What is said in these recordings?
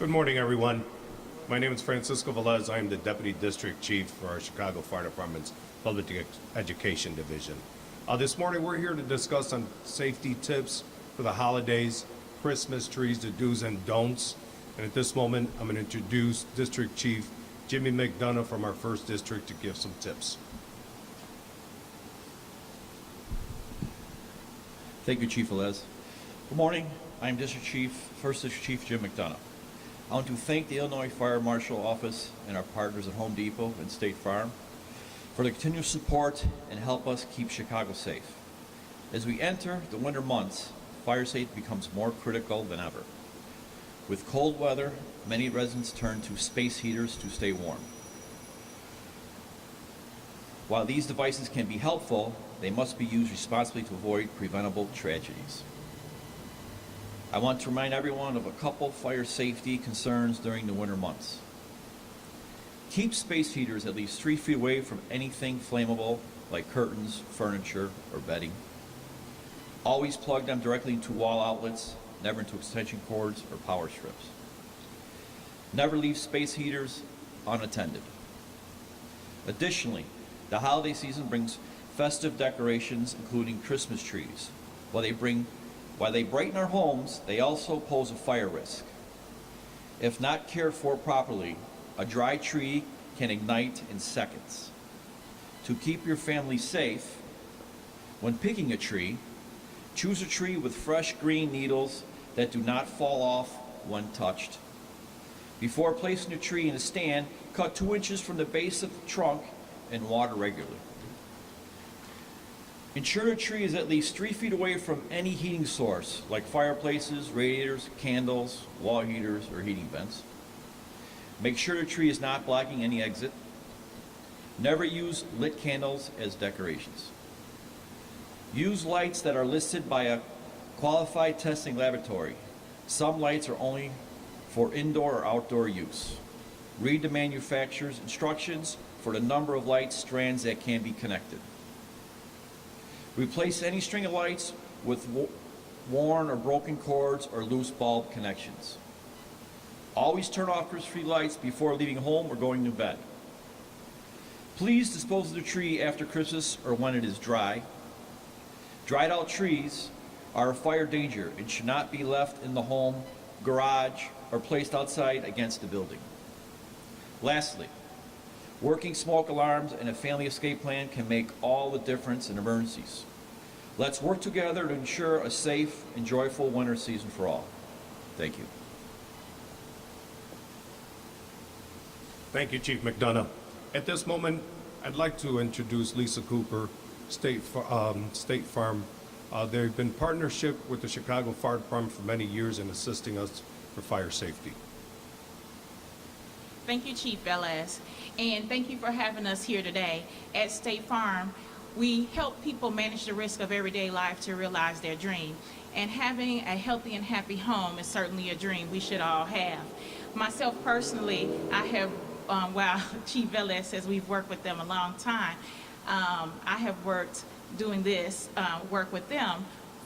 Good morning, everyone. My name is Francisco Velez. I am the Deputy District Chief for our Chicago Fire Department's Public Education Division. This morning we're here to discuss on safety tips for the holidays, Christmas trees, the do's and don'ts. And at this moment, I'm going to introduce District Chief Jimmy McDonough from our 1st District to give some tips. Thank you, Chief Velez. Good morning. I'm District Chief, 1st District Chief Jim McDonough. I want to thank the Illinois Fire Marshal Office and our partners at Home Depot and State Farm for their continued support and help us keep Chicago safe. As we enter the winter months, fire safety becomes more critical than ever. With cold weather, many residents turn to space heaters to stay warm. While these devices can be helpful, they must be used responsibly to avoid preventable tragedies. I want to remind everyone of a couple fire safety concerns during the winter months. Keep space heaters at least 3 feet away from anything flammable like curtains, furniture, or bedding. Always plug them directly into wall outlets, never into extension cords or power strips. Never leave space heaters unattended. Additionally, the holiday season brings festive decorations, including Christmas trees. While they brighten our homes, they also pose a fire risk. If not cared for properly, a dry tree can ignite in seconds. To keep your family safe, when picking a tree, choose a tree with fresh green needles that do not fall off when touched. Before placing a tree in a stand, cut 2 inches from the base of the trunk and water regularly. Ensure the tree is at least 3 feet away from any heating source, like fireplaces, radiators, candles, wall heaters, or heating vents. Make sure the tree is not blocking any exit. Never use lit candles as decorations. Use lights that are listed by a qualified testing laboratory. Some lights are only for indoor or outdoor use. Read the manufacturer's instructions for the number of light strands that can be connected. Replace any string of lights with worn or broken cords or loose bulb connections. Always turn off Christmas lights before leaving home or going to bed. Please dispose of the tree after Christmas or when it is dry. Dried out trees are a fire danger and should not be left in the home, garage, or placed outside against the building. Lastly, working smoke alarms and a family escape plan can make all the difference in emergencies. Let's work together to ensure a safe and joyful winter season for all. Thank you. Thank you, Chief McDonough. At this moment, I'd like to introduce Lisa Cooper, State Farm. They've been in partnership with the Chicago Fire Department for many years in assisting us for fire safety. Thank you, Chief Velez, and thank you for having us here today. At State Farm, we help people manage the risk of everyday life to realize their dream. And having a healthy and happy home is certainly a dream we should all have. Myself personally, I have, while Chief Velez says we've worked with them a long time, I have worked doing this work with them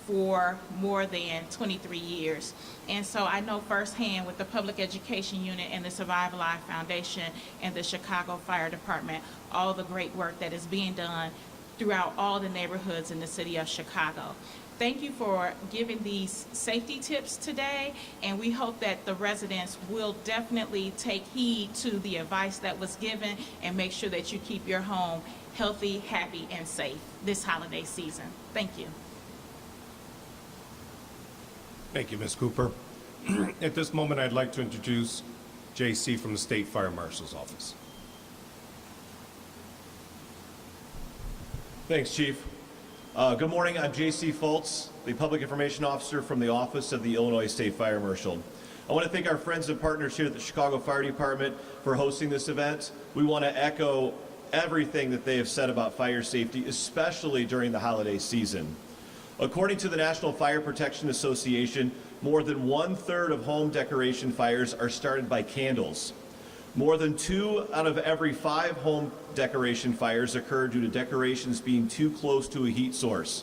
for more than 23 years. And so I know firsthand with the Public Education Unit and the Survival Life Foundation and the Chicago Fire Department, all the great work that is being done throughout all the neighborhoods in the city of Chicago. Thank you for giving these safety tips today, and we hope that the residents will definitely take heed to the advice that was given and make sure that you keep your home healthy, happy, and safe this holiday season. Thank you. Thank you, Ms. Cooper. At this moment, I'd like to introduce J.C. from the State Fire Marshal's Office. Thanks, Chief. Good morning. I'm J.C. Fultz, the Public Information Officer from the Office of the Illinois State Fire Marshal. I want to thank our friends and partners here at the Chicago Fire Department for hosting this event. We want to echo everything that they have said about fire safety, especially during the holiday season. According to the National Fire Protection Association, more than 1/3 of home decoration fires are started by candles. More than 2 out of every 5 home decoration fires occur due to decorations being too close to a heat source.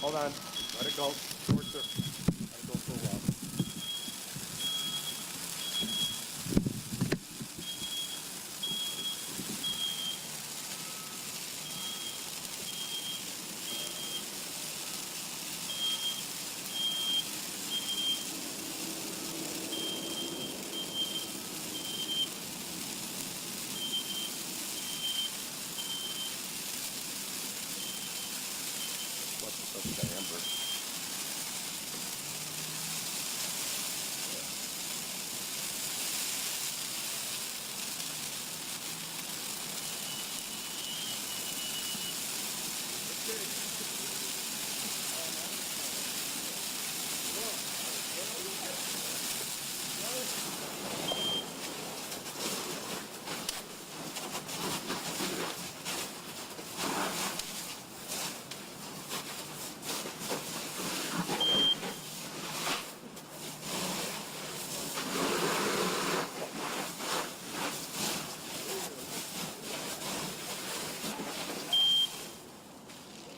Hold on. Let it go. Short circuit. Let it go for a while. What's up with the amber?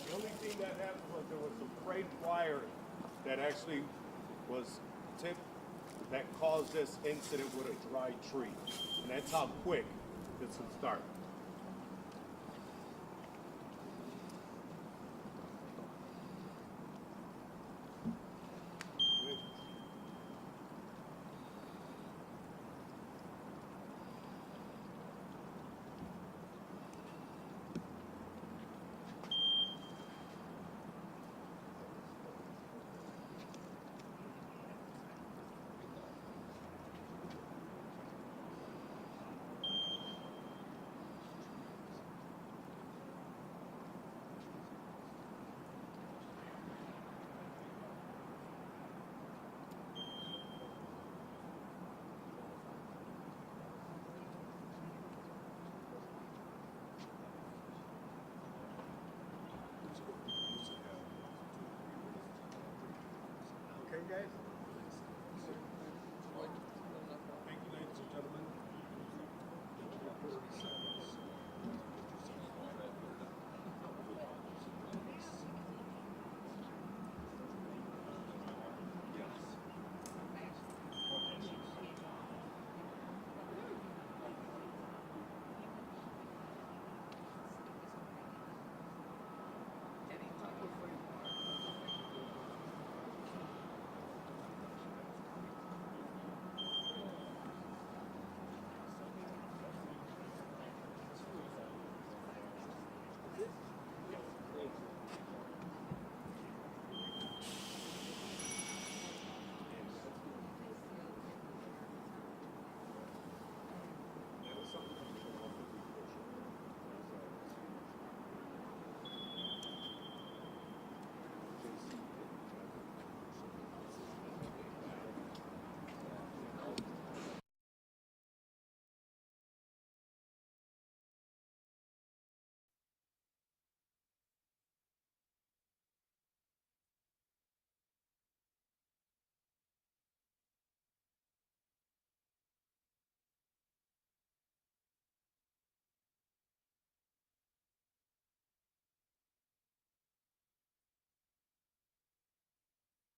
The only thing that happened was there was some frayed wire that actually was tipped that caused this incident with a dry tree. And that's how quick this would start. Okay, guys?